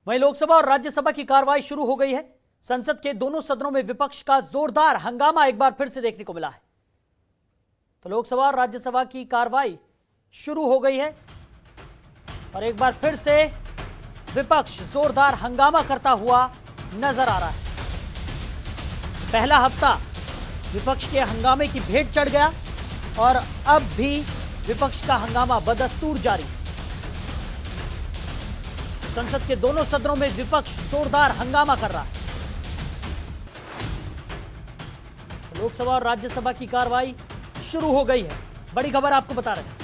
वहीं लोकसभा और राज्यसभा की कार्रवाई शुरू हो गई है। संसद के दोनों सदनों में विपक्ष का जोरदार हंगामा एक बार फिर से देखने को मिला है। तो लोकसभा और राज्यसभा की कार्रवाई शुरू हो गई है और एक बार फिर से विपक्ष जोरदार हंगामा करता हुआ नजर आ रहा है। पहला हफ्ता विपक्ष के हंगामे की भेंट चढ़ गया और अब भी विपक्ष का हंगामा बदस्तूर जारी है। संसद के दोनों सदनों में विपक्ष जोरदार हंगामा कर रहा है। लोकसभा और राज्यसभा की कार्रवाई शुरू हो गई है। बड़ी खबर आपको बता रहे हैं।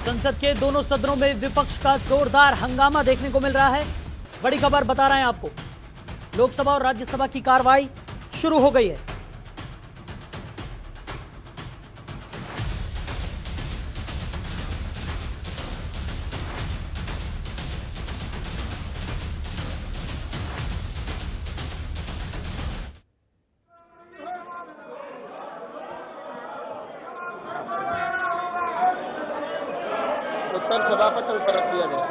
संसद के दोनों सदनों में विपक्ष का जोरदार हंगामा देखने को मिल रहा है। बड़ी खबर बता रहे हैं आपको, लोकसभा और राज्यसभा की कार्रवाई शुरू हो गई है। उत्तर सभापति उत्तर रख दिया गया।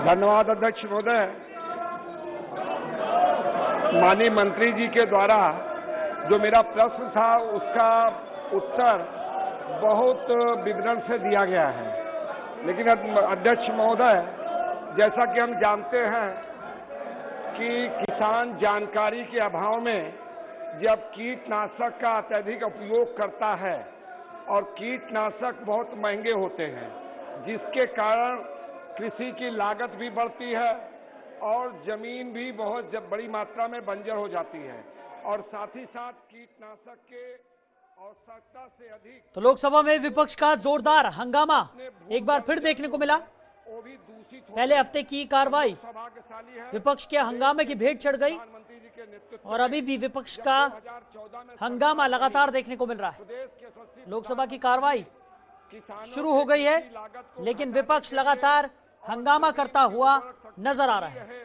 धन्यवाद अध्यक्ष महोदय। माननीय मंत्री जी के द्वारा जो मेरा प्रश्न था उसका उत्तर बहुत विवरण से दिया गया है, लेकिन अध्यक्ष महोदय जैसा कि हम जानते हैं कि किसान जानकारी के अभाव में जब कीटनाशक का अत्यधिक उपयोग करता है और कीटनाशक बहुत महंगे होते हैं, जिसके कारण कृषि की लागत भी बढ़ती है और जमीन भी बहुत बड़ी मात्रा में बंजर हो जाती है और साथ ही साथ कीटनाशक के आवश्यकता से अधिक। तो लोकसभा में विपक्ष का जोरदार हंगामा एक बार फिर देखने को मिला। पहले हफ्ते की कार्रवाई विपक्ष के हंगामे की भेंट चढ़ गई और अभी भी विपक्ष का हंगामा लगातार देखने को मिल रहा है। लोकसभा की कार्रवाई शुरू हो गई है, लेकिन विपक्ष लगातार हंगामा करता हुआ नजर आ रहा है।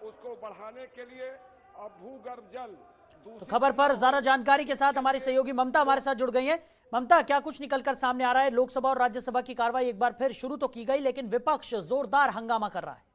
उसको बढ़ाने के लिए अब भूगर्भ जल। तो खबर पर ज्यादा जानकारी के साथ हमारी सहयोगी ममता हमारे साथ जुड़ गई हैं। ममता, क्या कुछ निकलकर सामने आ रहा है? लोकसभा और राज्यसभा की कार्रवाई एक बार फिर शुरू तो की गई, लेकिन विपक्ष जोरदार हंगामा कर रहा है।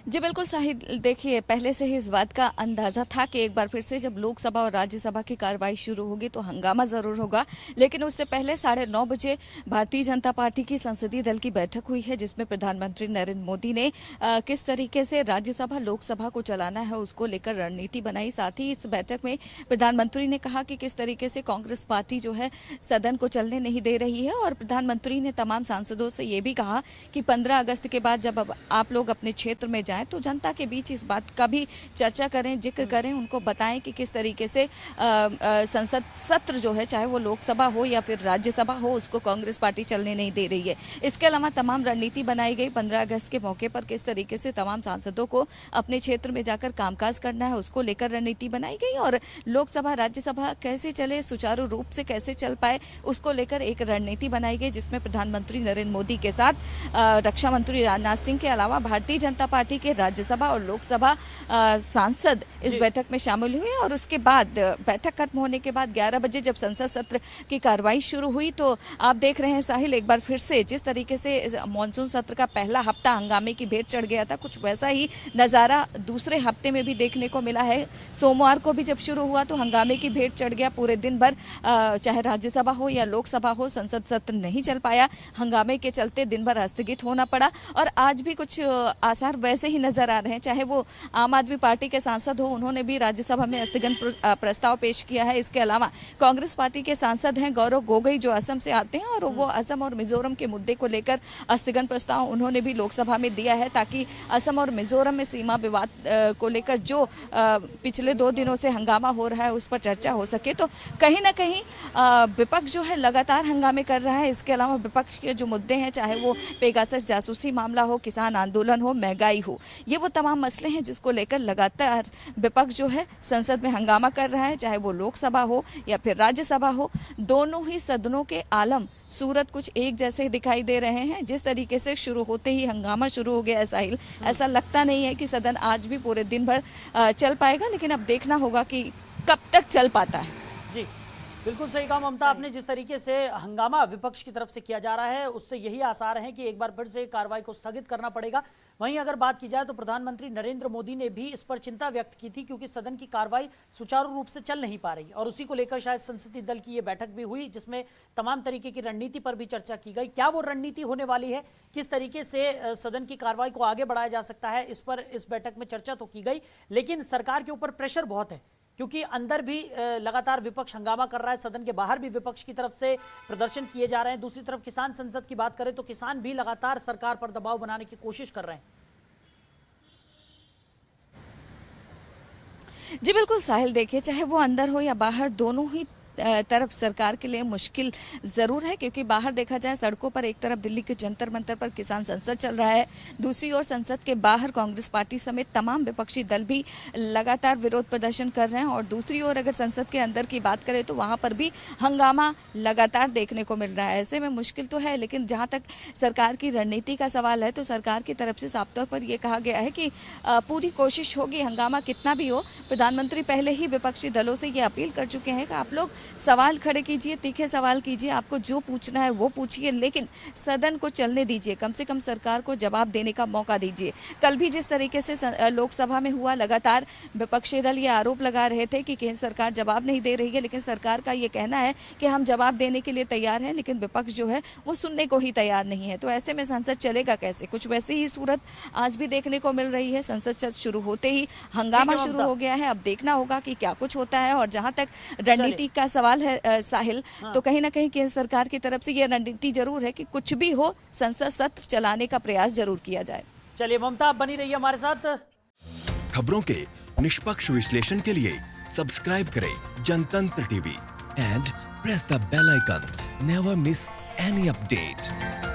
जी बिल्कुल सही। देखिए, पहले से ही इस बात का अंदाजा था कि एक बार फिर से जब लोकसभा और राज्यसभा की कार्रवाई शुरू होगी तो हंगामा जरूर होगा, लेकिन उससे पहले 9:30 बजे भारतीय जनता पार्टी की संसदीय दल की बैठक हुई है, जिसमें प्रधानमंत्री नरेंद्र मोदी ने किस तरीके से राज्यसभा लोकसभा को चलाना है उसको लेकर रणनीति बनाई। साथ ही इस बैठक में प्रधानमंत्री ने कहा कि किस तरीके से कांग्रेस पार्टी जो है सदन को चलने नहीं दे रही है, और प्रधानमंत्री ने तमाम सांसदों से ये भी कहा कि 15 अगस्त के बाद जब आप लोग अपने क्षेत्र में जाएं तो जनता के बीच इस बात का भी चर्चा करें, जिक्र करें, उनको बताएं कि किस तरीके से संसद सत्र जो है, चाहे वो लोकसभा हो या फिर राज्यसभा हो, उसको कांग्रेस पार्टी चलने नहीं दे रही है। इसके अलावा तमाम रणनीति बनाई गई। 15 अगस्त के मौके पर किस तरीके से तमाम सांसदों को अपने क्षेत्र में जाकर कामकाज करना है उसको लेकर रणनीति बनाई गई, और लोकसभा राज्यसभा कैसे चले, सुचारू रूप से कैसे चल पाए उसको लेकर एक रणनीति बनाई गई, जिसमें प्रधानमंत्री नरेंद्र मोदी के साथ रक्षा मंत्री राजनाथ सिंह के अलावा भारतीय जनता पार्टी के राज्यसभा और लोकसभा सांसद इस बैठक में शामिल हुए। और उसके बाद बैठक खत्म होने के बाद 11 बजे जब संसद सत्र की कार्रवाई शुरू हुई तो आप देख रहे हैं साहिल, एक बार फिर से जिस तरीके से मानसून सत्र का पहला हफ्ता हंगामे की भेंट चढ़ गया था, कुछ वैसा ही नजारा दूसरे हफ्ते में भी देखने को मिला है। सोमवार को भी जब शुरू हुआ तो हंगामे की भेंट चढ़ गया। पूरे दिन भर चाहे राज्यसभा हो या लोकसभा हो, संसद सत्र नहीं चल पाया। हंगामे के चलते दिन भर स्थगित होना पड़ा, और आज भी कुछ आसार वैसे ही नजर आ रहे हैं। चाहे वो आम आदमी पार्टी के सांसद हो, उन्होंने भी राज्यसभा में स्थगन प्रस्ताव पेश किया है। इसके अलावा कांग्रेस पार्टी के सांसद हैं गौरव गोगोई, जो असम से आते हैं, और वो असम और मिजोरम के मुद्दे को लेकर स्थगन प्रस्ताव उन्होंने भी लोकसभा में दिया है, ताकि असम और मिजोरम में सीमा विवाद को लेकर जो पिछले 2 दिनों से हंगामा हो रहा है उस पर चर्चा हो सके। तो कहीं ना कहीं विपक्ष जो है लगातार हंगामे कर रहा है। इसके अलावा विपक्ष के जो मुद्दे हैं, चाहे वो पेगासस जासूसी मामला हो, किसान आंदोलन हो, महंगाई हो, ये वो तमाम मसले हैं जिसको लेकर लगातार विपक्ष जो है संसद में हंगामा कर रहा है, चाहे वो लोकसभा हो या फिर राज्यसभा हो। दोनों ही सदनों के आलम सूरत कुछ एक जैसे दिखाई दे रहे हैं। जिस तरीके से शुरू होते ही हंगामा शुरू हो गया है साहिल, ऐसा लगता नहीं है कि सदन आज भी पूरे दिन भर चल पाएगा, लेकिन अब देखना होगा कि कब तक चल पाता है। जी बिल्कुल सही कहा ममता आपने। जिस तरीके से हंगामा विपक्ष की तरफ से किया जा रहा है उससे यही आसार हैं कि एक बार फिर से कार्रवाई को स्थगित करना पड़ेगा। वहीं अगर बात की जाए तो प्रधानमंत्री नरेंद्र मोदी ने भी इस पर चिंता व्यक्त की थी, क्योंकि सदन की कार्रवाई सुचारू रूप से चल नहीं पा रही और उसी को लेकर शायद संसदीय दल की ये बैठक भी हुई, जिसमें तमाम तरीके की रणनीति पर भी चर्चा की गई। क्या वो रणनीति होने वाली है, किस तरीके से सदन की कार्रवाई को आगे बढ़ाया जा सकता है, इस पर इस बैठक में चर्चा तो की गई, लेकिन सरकार के ऊपर प्रेशर बहुत है, क्योंकि अंदर भी लगातार विपक्ष हंगामा कर रहा है, सदन के बाहर भी विपक्ष की तरफ से प्रदर्शन किए जा रहे हैं। दूसरी तरफ किसान संसद की बात करें तो किसान भी लगातार सरकार पर दबाव बनाने की कोशिश कर रहे हैं। जी बिल्कुल साहिल, देखिए चाहे वो अंदर हो या बाहर, दोनों ही तरफ सरकार के लिए मुश्किल ज़रूर है, क्योंकि बाहर देखा जाए सड़कों पर एक तरफ दिल्ली के जंतर मंतर पर किसान संसद चल रहा है, दूसरी ओर संसद के बाहर कांग्रेस पार्टी समेत तमाम विपक्षी दल भी लगातार विरोध प्रदर्शन कर रहे हैं, और दूसरी ओर अगर संसद के अंदर की बात करें तो वहां पर भी हंगामा लगातार देखने को मिल रहा है। ऐसे में मुश्किल तो है, लेकिन जहां तक सरकार की रणनीति का सवाल है तो सरकार की तरफ से साफ तौर पर यह कहा गया है कि पूरी कोशिश होगी, हंगामा कितना भी हो। प्रधानमंत्री पहले ही विपक्षी दलों से ये अपील कर चुके हैं कि आप लोग सवाल खड़े कीजिए, तीखे सवाल कीजिए, आपको जो पूछना है वो पूछिए, लेकिन सदन को चलने दीजिए, कम से कम सरकार को जवाब देने का मौका दीजिए। कल भी जिस तरीके से लोकसभा में हुआ, लगातार विपक्षी दल ये आरोप लगा रहे थे कि केंद्र सरकार जवाब नहीं दे रही है, लेकिन सरकार का ये कहना है कि हम जवाब देने के लिए तैयार हैं, लेकिन विपक्ष जो है वो सुनने को ही तैयार नहीं है। तो ऐसे में संसद चलेगा कैसे? कुछ वैसे ही सूरत आज भी देखने को मिल रही है। संसद शुरू होते ही हंगामा शुरू हो गया है। अब देखना होगा कि क्या कुछ होता है। और जहां तक रणनीति का सवाल है साहिल, तो कहीं ना कहीं केंद्र सरकार की तरफ से यह रणनीति जरूर है कि कुछ भी हो संसद सत्र चलाने का प्रयास जरूर किया जाए। चलिए ममता, आप बनी रहिए हमारे साथ। खबरों के निष्पक्ष विश्लेषण के लिए सब्सक्राइब करें Jantantra TV and press the bell icon. Never miss any update.